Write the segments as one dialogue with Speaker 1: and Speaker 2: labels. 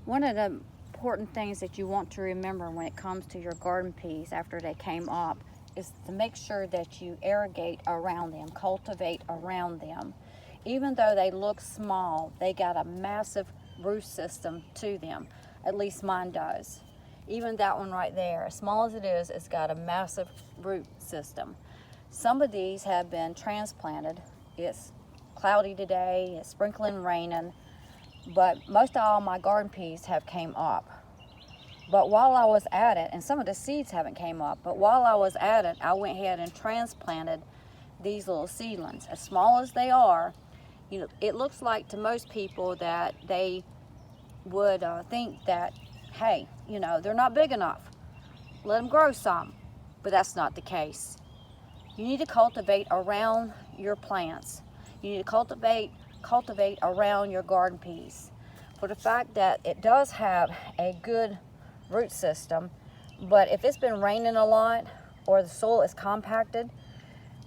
Speaker 1: One of the important things that you want to remember when it comes to your garden peas after they came up is to make sure that you irrigate around them, cultivate around them. Even though they look small, they got a massive root system to them. At least mine does. Even that one right there, as small as it is, it's got a massive root system. Some of these have been transplanted. It's cloudy today, it's sprinkling, raining, but most of all my garden peas have came up. But while I was at it, and some of the seeds haven't came up, but while I was at it, I went ahead and transplanted these little seedlings. As small as they are, you know, it looks like to most people that they would think that, hey, you know, they're not big enough. Let them grow some. But that's not the case. You need to cultivate around your plants. You need to cultivate around your garden peas. For the fact that it does have a good root system, but if it's been raining a lot or the soil is compacted,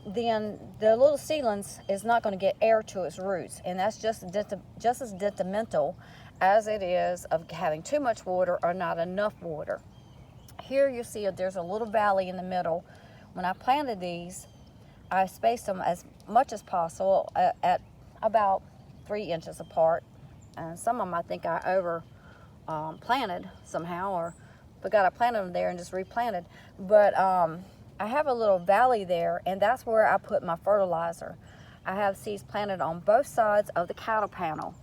Speaker 1: then the little seedlings is not going to get air to its roots, and that's just as detrimental as it is of having too much water or not enough water. Here you see there's a little valley in the middle. When I planted these, I spaced them as much as possible at about 3 inches apart, and some of them I think I over planted somehow, or forgot I planted them there and just replanted. But I have a little valley there, and that's where I put my fertilizer. I have seeds planted on both sides of the cattle panel,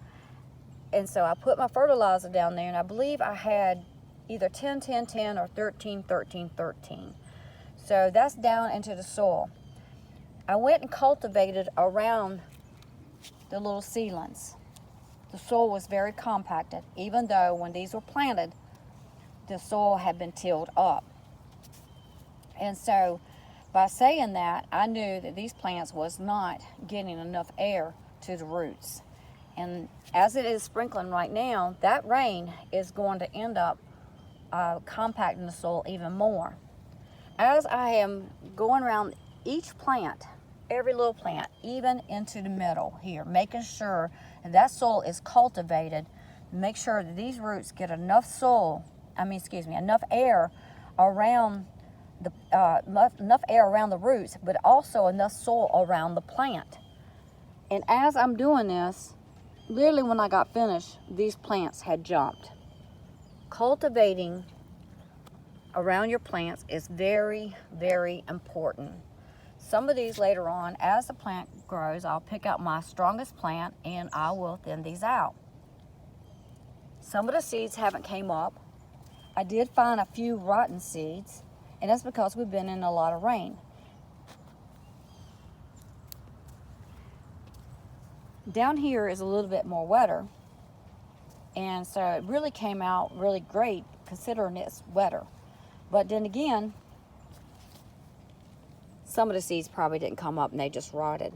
Speaker 1: and so I put my fertilizer down there, and I believe I had either 10 10 10 or 13 13 13. So that's down into the soil. I went and cultivated around the little seedlings. The soil was very compacted, even though when these were planted, the soil had been tilled up. And so by saying that, I knew that these plants was not getting enough air to the roots. And as it is sprinkling right now, that rain is going to end up compacting the soil even more. As I am going around each plant, every little plant, even into the middle here, making sure that soil is cultivated, make sure that these roots get enough enough air around enough air around the roots, but also enough soil around the plant. And as I'm doing this, literally when I got finished, these plants had jumped. Cultivating around your plants is very, very important. Some of these later on, as the plant grows, I'll pick out my strongest plant and I will thin these out. Some of the seeds haven't came up. I did find a few rotten seeds, and that's because we've been in a lot of rain. Down here is a little bit more wetter, and so it really came out really great considering it's wetter. But then again, some of the seeds probably didn't come up and they just rotted.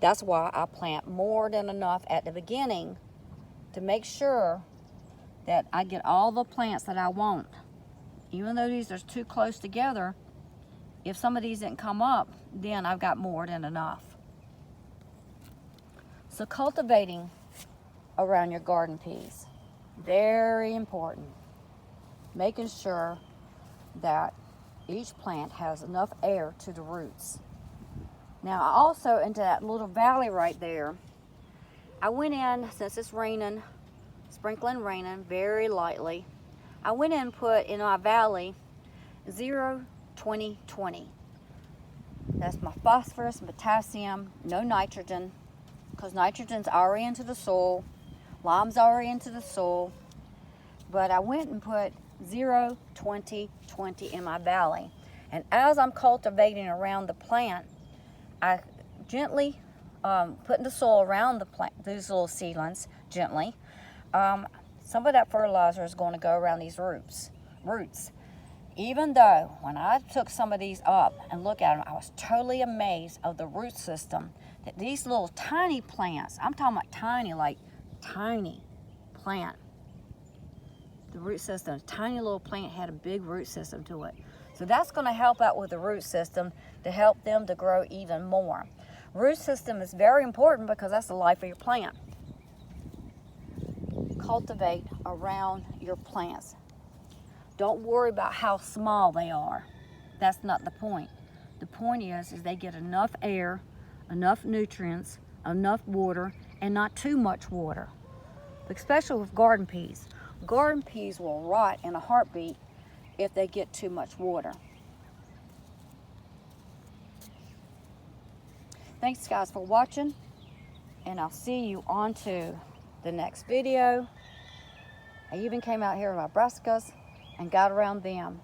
Speaker 1: That's why I plant more than enough at the beginning to make sure that I get all the plants that I want. Even though these are too close together, if some of these didn't come up, then I've got more than enough. So cultivating around your garden peas, very important. Making sure that each plant has enough air to the roots. Now I also, into that little valley right there, I went in, since it's raining, sprinkling raining very lightly, I went in and put in my valley 0 20 20. That's my phosphorus, potassium, no nitrogen, because nitrogen's already into the soil, lime's already into the soil. But I went and put 0 20 20 in my valley. And as I'm cultivating around the plant, I gently putting the soil around the plant, these little seedlings, gently. Some of that fertilizer is going to go around these roots. Even though when I took some of these up and looked at them, I was totally amazed of the root system that these little tiny plants, I'm talking about tiny, like tiny plant. The root system, a tiny little plant had a big root system to it. So that's going to help out with the root system to help them to grow even more. Root system is very important because that's the life of your plant. cultivate around your plants. Don't worry about how small they are. That's not the point. The point is they get enough air, enough nutrients, enough water, and not too much water. Especially with garden peas. Garden peas will rot in a heartbeat if they get too much water. Thanks guys for watching, and I'll see you on to the next video. I even came out here with my brassicas and got around them.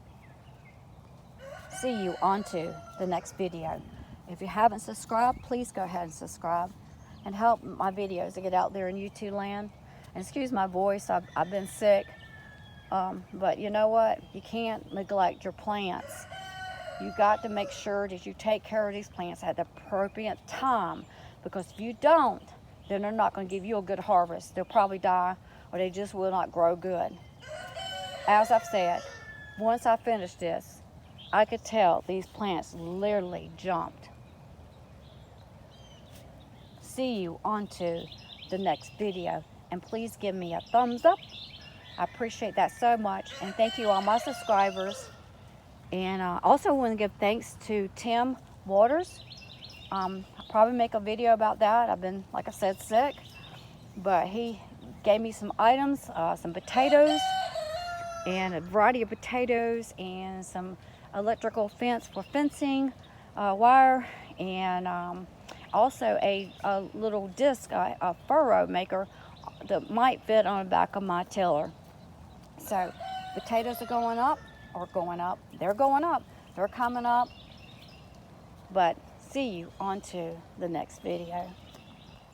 Speaker 1: See you on to the next video. If you haven't subscribed, please go ahead and subscribe and help my videos to get out there in YouTube land. And excuse my voice, I've been sick, but you know what? You can't neglect your plants. You got to make sure that you take care of these plants at the appropriate time, because if you don't, then they're not going to give you a good harvest. They'll probably die, or they just will not grow good. As I've said, once I finished this, I could tell these plants literally jumped. See you on to the next video, and please give me a thumbs up. I appreciate that so much, and thank you all my subscribers. And I also want to give thanks to Tim Waters. I'll probably make a video about that. I've been, like I said, sick, but he gave me some items, some potatoes, and a variety of potatoes, and some electrical fence for fencing wire, and also a little disc, a furrow maker that might fit on the back of my tiller. So potatoes are going up. They're going up. They're coming up. But see you on to the next video.